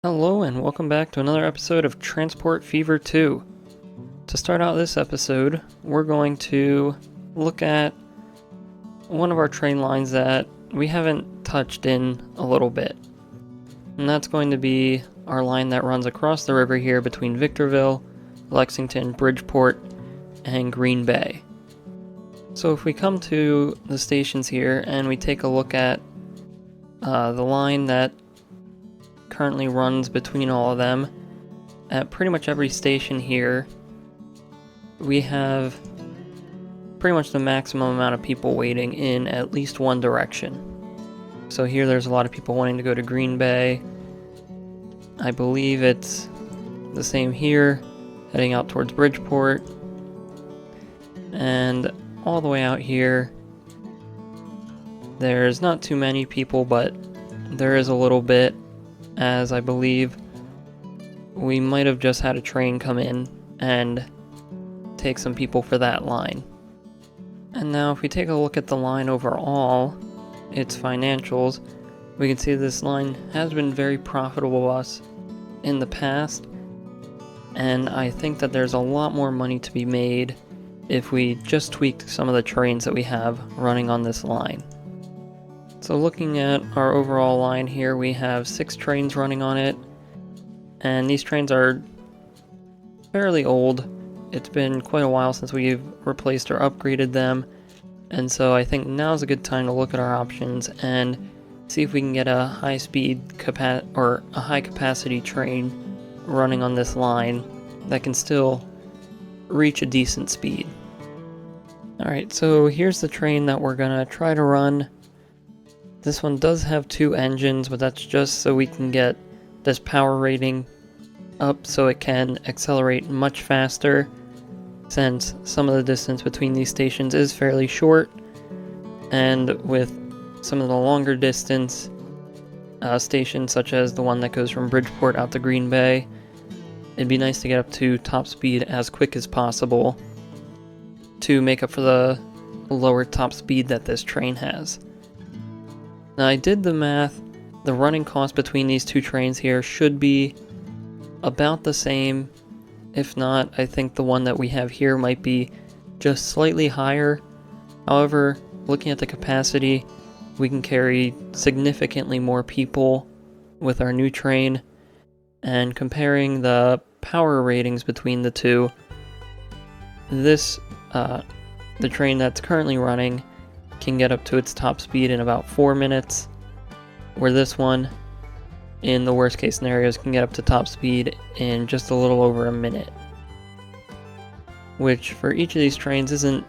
Hello and welcome back to another episode of Transport Fever 2. To start out this episode, we're going to look at one of our train lines that we haven't touched in a little bit. And that's going to be our line that runs across the river here between Victorville, Lexington, Bridgeport, and Green Bay. So if we come to the stations here and we take a look at the line that currently runs between all of them, at pretty much every station here we have pretty much the maximum amount of people waiting in at least one direction. So here there's a lot of people wanting to go to Green Bay. I believe it's the same here, heading out towards Bridgeport. And all the way out here there's not too many people, but there is a little bit, as I believe we might have just had a train come in and take some people for that line. And now if we take a look at the line overall, its financials, we can see this line has been very profitable to us in the past, and I think that there's a lot more money to be made if we just tweaked some of the trains that we have running on this line. So looking at our overall line here, we have 6 trains running on it, and these trains are fairly old. It's been quite a while since we've replaced or upgraded them, and so I think now's a good time to look at our options and see if we can get a high capacity train running on this line that can still reach a decent speed. Alright, so here's the train that we're gonna try to run. This one does have 2 engines, but that's just so we can get this power rating up so it can accelerate much faster, since some of the distance between these stations is fairly short, and with some of the longer distance stations, such as the one that goes from Bridgeport out to Green Bay, it'd be nice to get up to top speed as quick as possible to make up for the lower top speed that this train has. Now I did the math. The running cost between these 2 trains here should be about the same. If not, I think the one that we have here might be just slightly higher. However, looking at the capacity, we can carry significantly more people with our new train, and comparing the power ratings between the two, the train that's currently running can get up to its top speed in about 4 minutes, where this one, in the worst case scenarios, can get up to top speed in just a little over a minute. Which for each of these trains isn't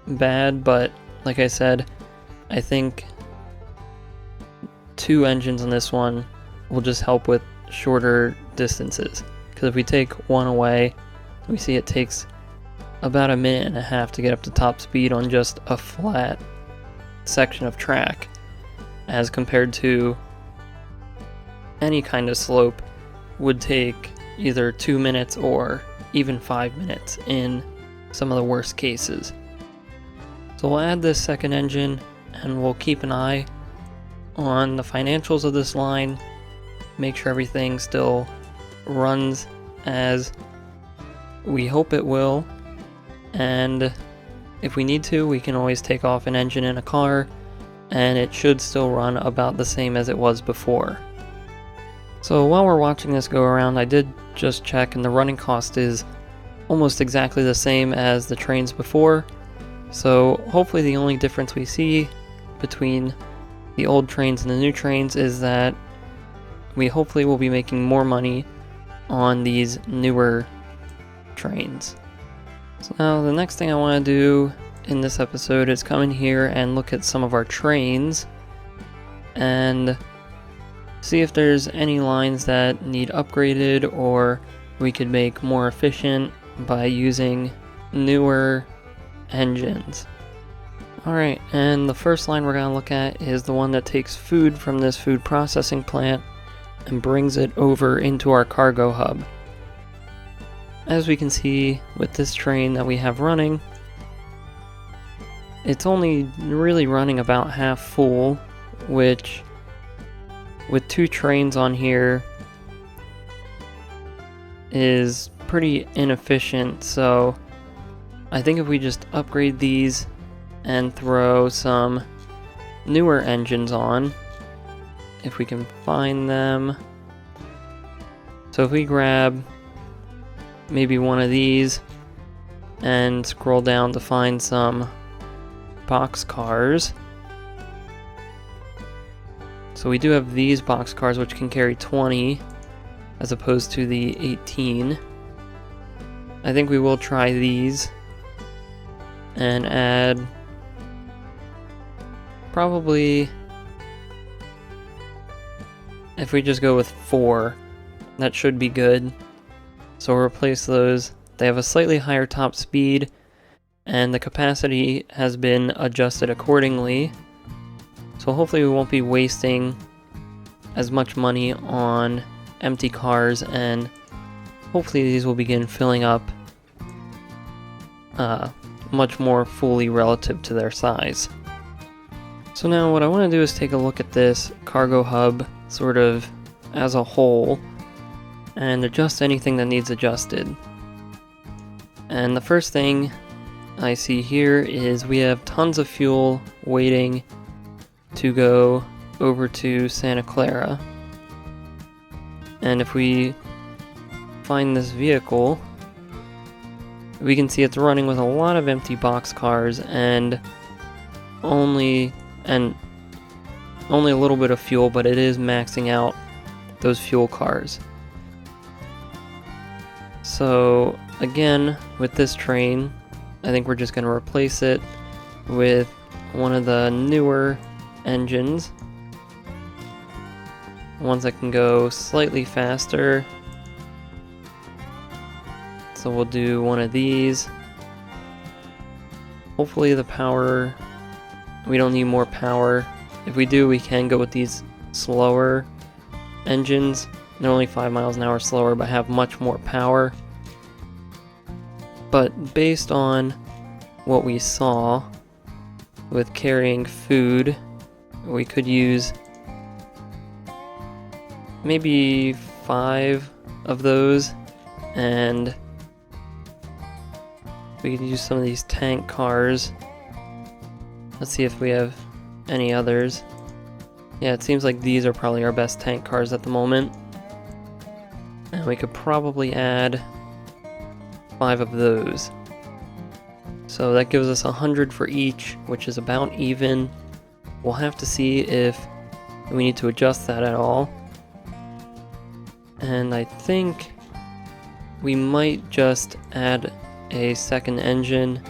bad, but like I said, I think 2 engines on this one will just help with shorter distances. Because if we take one away, we see it takes about a minute and a half to get up to top speed on just a flat section of track, as compared to any kind of slope would take either 2 minutes or even 5 minutes in some of the worst cases. So we'll add this second engine and we'll keep an eye on the financials of this line, make sure everything still runs as we hope it will, and if we need to, we can always take off an engine in a car and it should still run about the same as it was before. So while we're watching this go around, I did just check, and the running cost is almost exactly the same as the trains before. So hopefully the only difference we see between the old trains and the new trains is that we hopefully will be making more money on these newer trains. So now the next thing I want to do in this episode is come in here and look at some of our trains and see if there's any lines that need upgraded or we could make more efficient by using newer engines. Alright, and the first line we're going to look at is the one that takes food from this food processing plant and brings it over into our cargo hub. As we can see with this train that we have running, it's only really running about half full, which with 2 trains on here is pretty inefficient, so I think if we just upgrade these and throw some newer engines on, if we can find them. So if we grab maybe one of these and scroll down to find some box cars. So we do have these box cars which can carry 20 as opposed to the 18. I think we will try these and add probably, if we just go with 4, that should be good. So we'll replace those. They have a slightly higher top speed and the capacity has been adjusted accordingly. So hopefully we won't be wasting as much money on empty cars, and hopefully these will begin filling up much more fully relative to their size. So now what I want to do is take a look at this cargo hub sort of as a whole and adjust anything that needs adjusted. And the first thing I see here is we have tons of fuel waiting to go over to Santa Clara. And if we find this vehicle, we can see it's running with a lot of empty box cars and only a little bit of fuel, but it is maxing out those fuel cars. So again, with this train, I think we're just going to replace it with one of the newer engines, ones that can go slightly faster. So we'll do one of these. Hopefully the power, we don't need more power. If we do, we can go with these slower engines. They're only 5 miles an hour slower, but have much more power. But based on what we saw with carrying food, we could use maybe 5 of those, and we could use some of these tank cars. Let's see if we have any others. Yeah, it seems like these are probably our best tank cars at the moment. And we could probably add 5 of those. So that gives us 100 for each, which is about even. We'll have to see if we need to adjust that at all. And I think we might just add a second engine.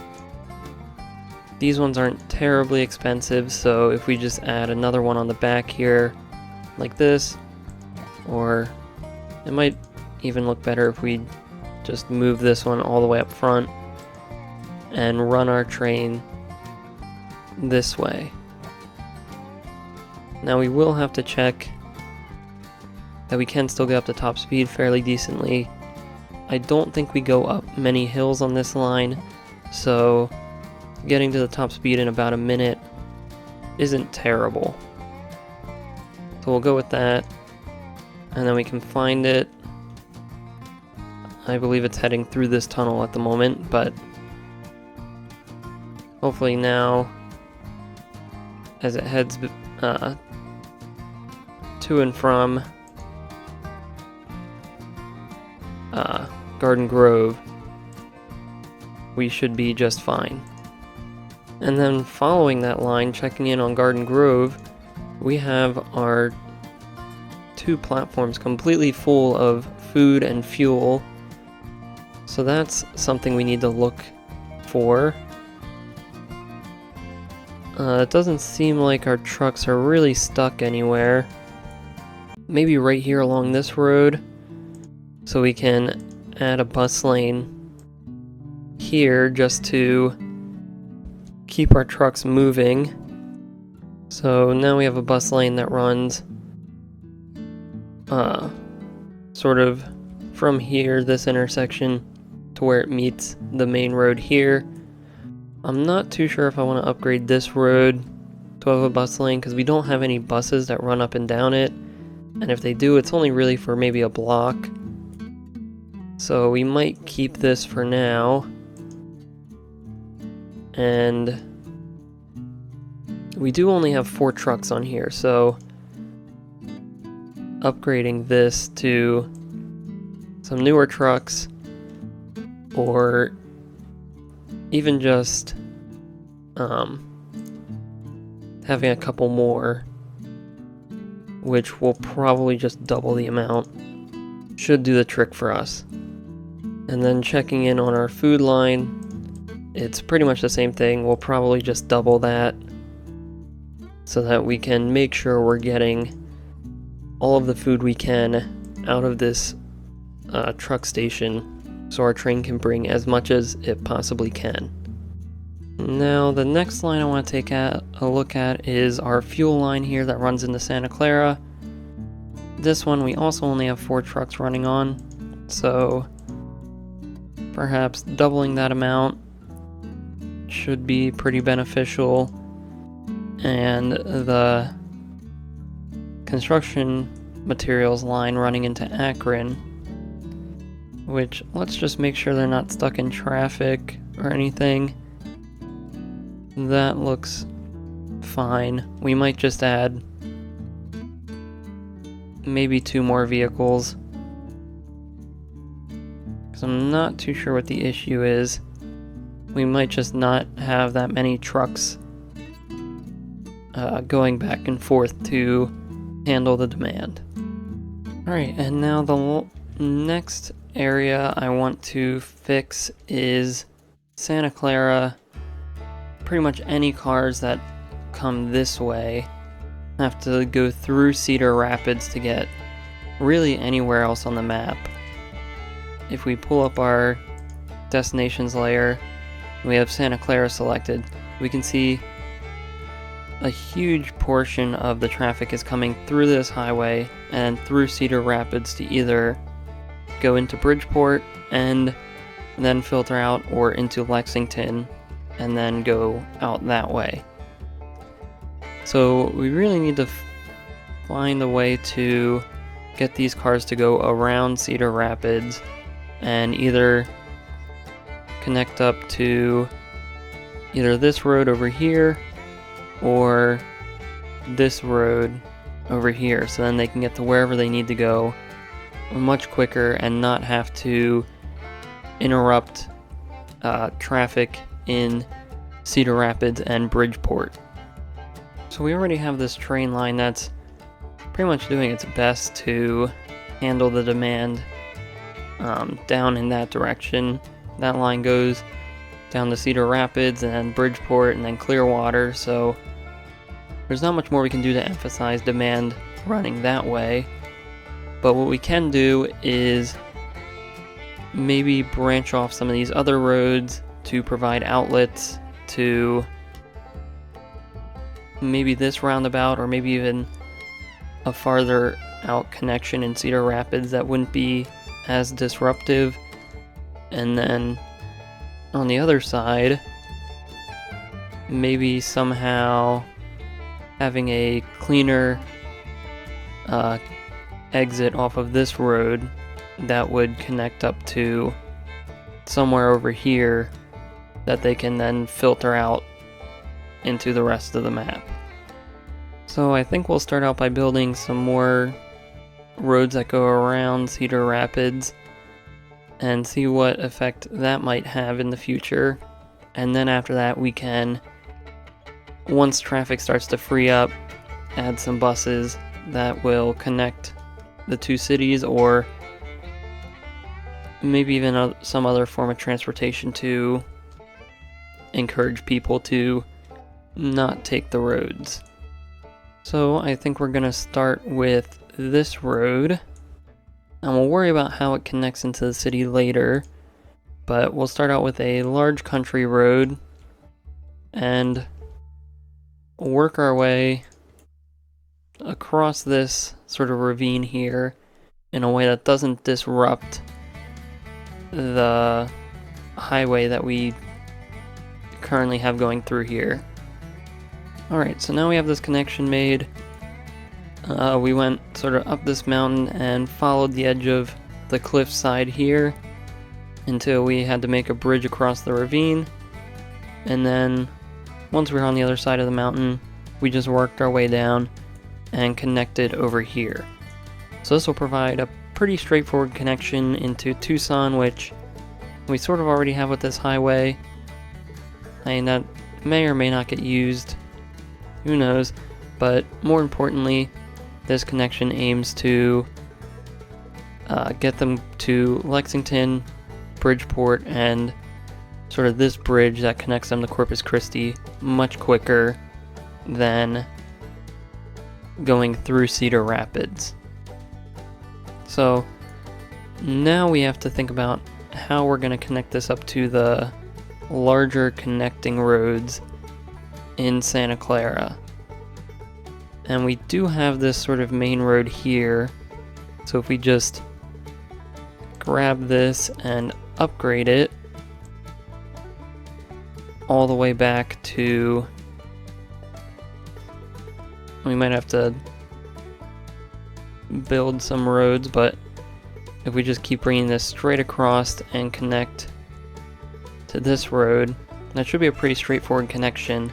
These ones aren't terribly expensive, so if we just add another one on the back here, like this, or it might even look better if we just move this one all the way up front and run our train this way. Now we will have to check that we can still get up to top speed fairly decently. I don't think we go up many hills on this line, so getting to the top speed in about a minute isn't terrible. So we'll go with that, and then we can find it. I believe it's heading through this tunnel at the moment, but hopefully now, as it heads to and from Garden Grove, we should be just fine. And then following that line, checking in on Garden Grove, we have our 2 platforms completely full of food and fuel. So that's something we need to look for. It doesn't seem like our trucks are really stuck anywhere. Maybe right here along this road, so we can add a bus lane here just to keep our trucks moving. So now we have a bus lane that runs sort of from here, this intersection, to where it meets the main road here. I'm not too sure if I want to upgrade this road to have a bus lane because we don't have any buses that run up and down it, And if they do, it's only really for maybe a block. So we might keep this for now. And we do only have 4 trucks on here, so upgrading this to some newer trucks, or even just having a couple more, which will probably just double the amount, should do the trick for us. And then checking in on our food line, it's pretty much the same thing. We'll probably just double that so that we can make sure we're getting all of the food we can out of this truck station, so our train can bring as much as it possibly can. Now the next line I want to take a look at is our fuel line here that runs into Santa Clara. This one we also only have 4 trucks running on, so perhaps doubling that amount should be pretty beneficial. And the construction materials line running into Akron, which, let's just make sure they're not stuck in traffic or anything. That looks fine. We might just add maybe 2 more vehicles, because I'm not too sure what the issue is. We might just not have that many trucks going back and forth to handle the demand. Alright, and now the next area I want to fix is Santa Clara. Pretty much any cars that come this way have to go through Cedar Rapids to get really anywhere else on the map. If we pull up our destinations layer, we have Santa Clara selected, we can see a huge portion of the traffic is coming through this highway and through Cedar Rapids to either go into Bridgeport and then filter out, or into Lexington and then go out that way. So we really need to find a way to get these cars to go around Cedar Rapids and either connect up to either this road over here or this road over here, so then they can get to wherever they need to go much quicker and not have to interrupt traffic in Cedar Rapids and Bridgeport. So we already have this train line that's pretty much doing its best to handle the demand down in that direction. That line goes down to Cedar Rapids and Bridgeport and then Clearwater, so there's not much more we can do to emphasize demand running that way. But what we can do is maybe branch off some of these other roads to provide outlets to maybe this roundabout, or maybe even a farther out connection in Cedar Rapids that wouldn't be as disruptive. And then on the other side, maybe somehow having a cleaner exit off of this road that would connect up to somewhere over here that they can then filter out into the rest of the map. So I think we'll start out by building some more roads that go around Cedar Rapids and see what effect that might have in the future. And then after that we can, once traffic starts to free up, add some buses that will connect the 2 cities, or maybe even some other form of transportation to encourage people to not take the roads. So I think we're going to start with this road, and we'll worry about how it connects into the city later, but we'll start out with a large country road and work our way across this sort of ravine here in a way that doesn't disrupt the highway that we currently have going through here. Alright, so now we have this connection made. We went sort of up this mountain and followed the edge of the cliff side here until we had to make a bridge across the ravine. And then once we were on the other side of the mountain, we just worked our way down and connected over here. So this will provide a pretty straightforward connection into Tucson, which we sort of already have with this highway. I mean, that may or may not get used, who knows, but more importantly, this connection aims to get them to Lexington, Bridgeport, and sort of this bridge that connects them to Corpus Christi much quicker than going through Cedar Rapids. So now we have to think about how we're going to connect this up to the larger connecting roads in Santa Clara. And we do have this sort of main road here, so if we just grab this and upgrade it all the way back to, we might have to build some roads, but if we just keep bringing this straight across and connect to this road, that should be a pretty straightforward connection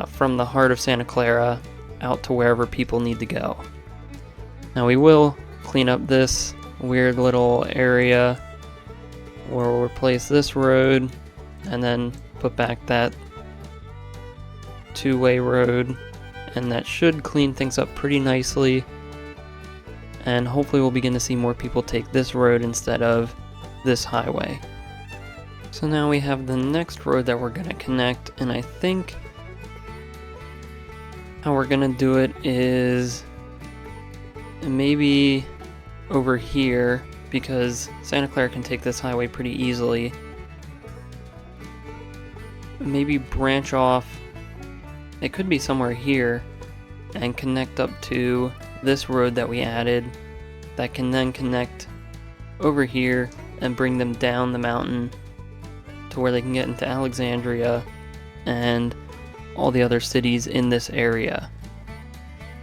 from the heart of Santa Clara out to wherever people need to go. Now we will clean up this weird little area where we'll replace this road and then put back that two-way road, and that should clean things up pretty nicely, and hopefully we'll begin to see more people take this road instead of this highway. So now we have the next road that we're going to connect, and I think how we're going to do it is maybe over here, because Santa Clara can take this highway pretty easily. Maybe branch off, it could be somewhere here, and connect up to this road that we added that can then connect over here and bring them down the mountain to where they can get into Alexandria and all the other cities in this area.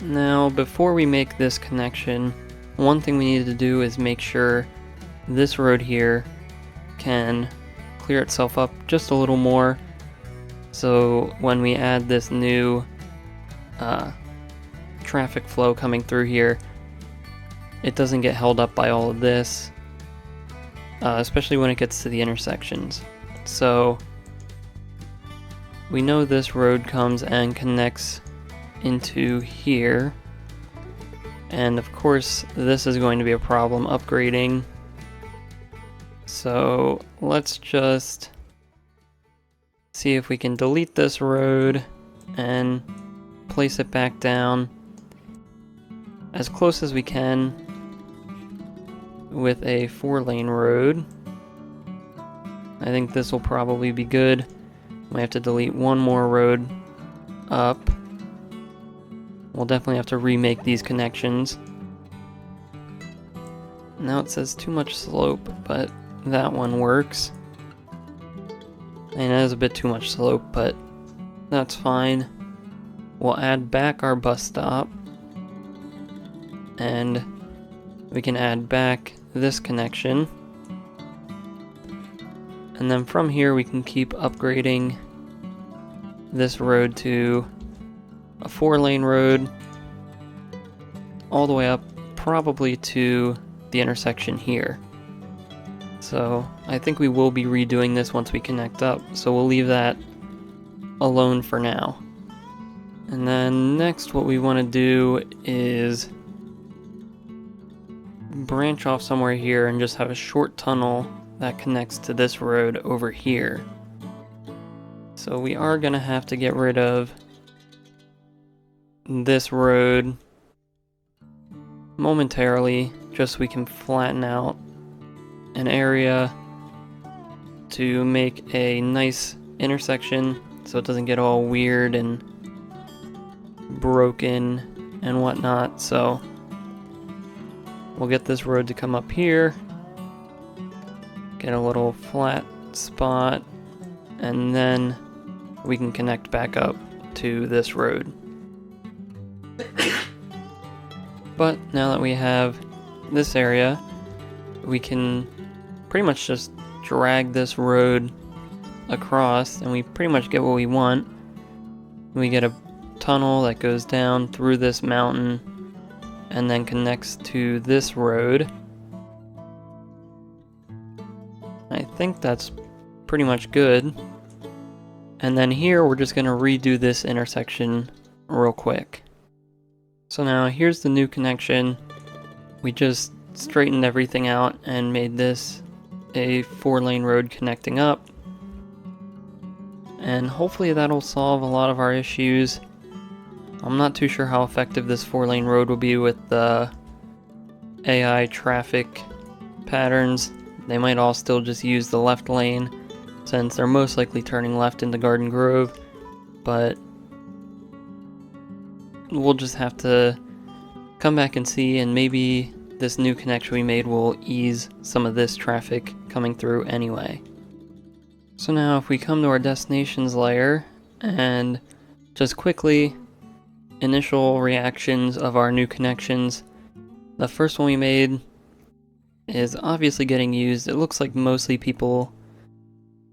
Now, before we make this connection, one thing we need to do is make sure this road here can clear itself up just a little more, so when we add this new traffic flow coming through here, it doesn't get held up by all of this, especially when it gets to the intersections. So we know this road comes and connects into here, and of course this is going to be a problem upgrading. So let's just see if we can delete this road and place it back down as close as we can with a 4-lane road. I think this will probably be good. We have to delete one more road up. We'll definitely have to remake these connections. Now it says too much slope, but that one works. And it is a bit too much slope, but that's fine. We'll add back our bus stop, and we can add back this connection. And then from here we can keep upgrading this road to a 4-lane road all the way up probably to the intersection here. So I think we will be redoing this once we connect up, so we'll leave that alone for now. And then next what we want to do is branch off somewhere here and just have a short tunnel that connects to this road over here. So we are going to have to get rid of this road momentarily, just so we can flatten out an area to make a nice intersection so it doesn't get all weird and broken and whatnot. So we'll get this road to come up here, get a little flat spot, and then we can connect back up to this road. But now that we have this area, we can pretty much just drag this road across, and we pretty much get what we want. We get a tunnel that goes down through this mountain and then connects to this road. I think that's pretty much good. And then here we're just going to redo this intersection real quick. So now here's the new connection. We just straightened everything out and made this a 4-lane road connecting up. And hopefully that'll solve a lot of our issues. I'm not too sure how effective this 4-lane road will be with the AI traffic patterns. They might all still just use the left lane, since they're most likely turning left into Garden Grove, but we'll just have to come back and see, and maybe this new connection we made will ease some of this traffic coming through anyway. So now if we come to our destinations layer and just quickly initial reactions of our new connections, the first one we made is obviously getting used. It looks like mostly people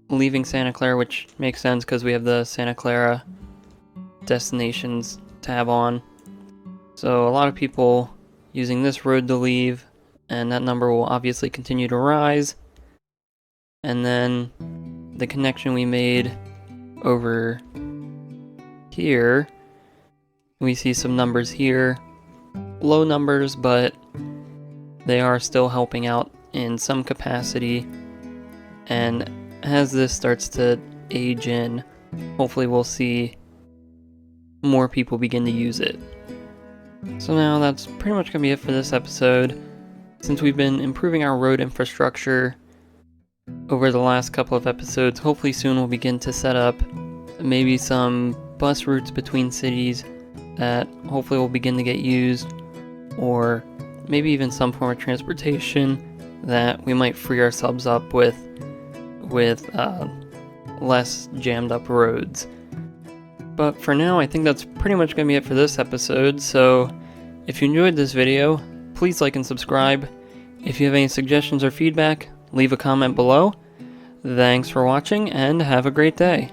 leaving Santa Clara, which makes sense because we have the Santa Clara destinations tab on. So a lot of people using this road to leave, and that number will obviously continue to rise. And then the connection we made over here, we see some numbers here. Low numbers, but they are still helping out in some capacity. And as this starts to age in, hopefully we'll see more people begin to use it. So now that's pretty much going to be it for this episode. Since we've been improving our road infrastructure over the last couple of episodes, hopefully soon we'll begin to set up maybe some bus routes between cities that hopefully will begin to get used, or maybe even some form of transportation that we might free ourselves up with less jammed up roads. But for now, I think that's pretty much going to be it for this episode. So if you enjoyed this video, please like and subscribe. If you have any suggestions or feedback, leave a comment below. Thanks for watching and have a great day.